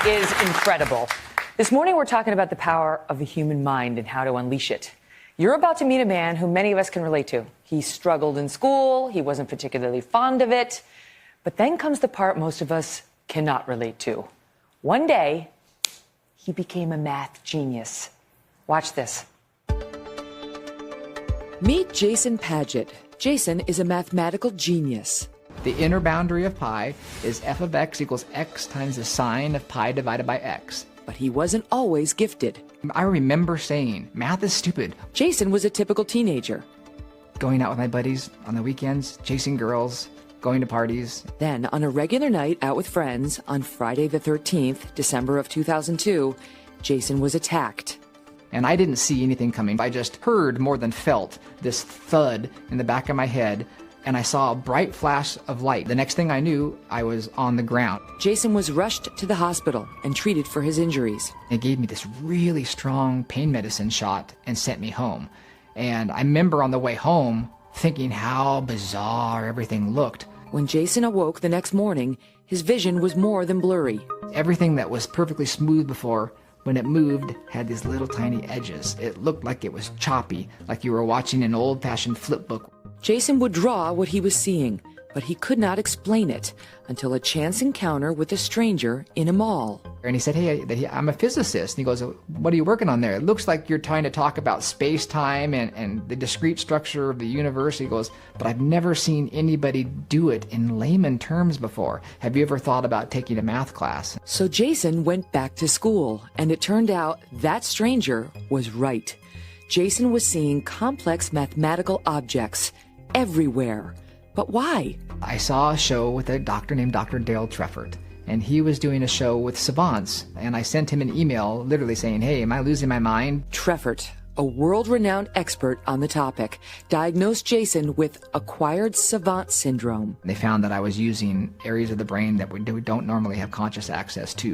is incredible. This morning, we're talking about the power of the human mind and how to unleash it. You're about to meet a man who many of us can relate to. He struggled in school. He wasn't particularly fond of it. But then comes the part most of us cannot relate to. One day, he became a math genius. Watch this. Meet Jason Padgett. Jason is a mathematical genius. The inner boundary of pi is f of x equals x times the sine of pi divided by x. But he wasn't always gifted. I remember saying, math is stupid. Jason was a typical teenager. Going out with my buddies on the weekends, chasing girls, going to parties. Then, on a regular night out with friends, on Friday the 13th, December of 2002, Jason was attacked. And I didn't see anything coming. I just heard more than felt this thud in the back of my head, and I saw a bright flash of light. The next thing I knew, I was on the ground. Jason was rushed to the hospital and treated for his injuries. They gave me this really strong pain medicine shot and sent me home. And I remember on the way home thinking how bizarre everything looked. When Jason awoke the next morning, his vision was more than blurry. Everything that was perfectly smooth before, when it moved, had these little tiny edges. It looked like it was choppy, like you were watching an old-fashioned flip book. Jason would draw what he was seeing, but he could not explain it until a chance encounter with a stranger in a mall. And he said, hey, I'm a physicist. And he goes, what are you working on there? It looks like you're trying to talk about space-time and the discrete structure of the universe. He goes, but I've never seen anybody do it in layman terms before. Have you ever thought about taking a math class? So Jason went back to school, and it turned out that stranger was right. Jason was seeing complex mathematical objects everywhere. But why? I saw a show with a doctor named Dr. Dale Treffert, and he was doing a show with savants, and I sent him an email literally saying, hey, am I losing my mind? Treffert, a world-renowned expert on the topic, diagnosed Jason with acquired savant syndrome. They found that I was using areas of the brain that we don't normally have conscious access to.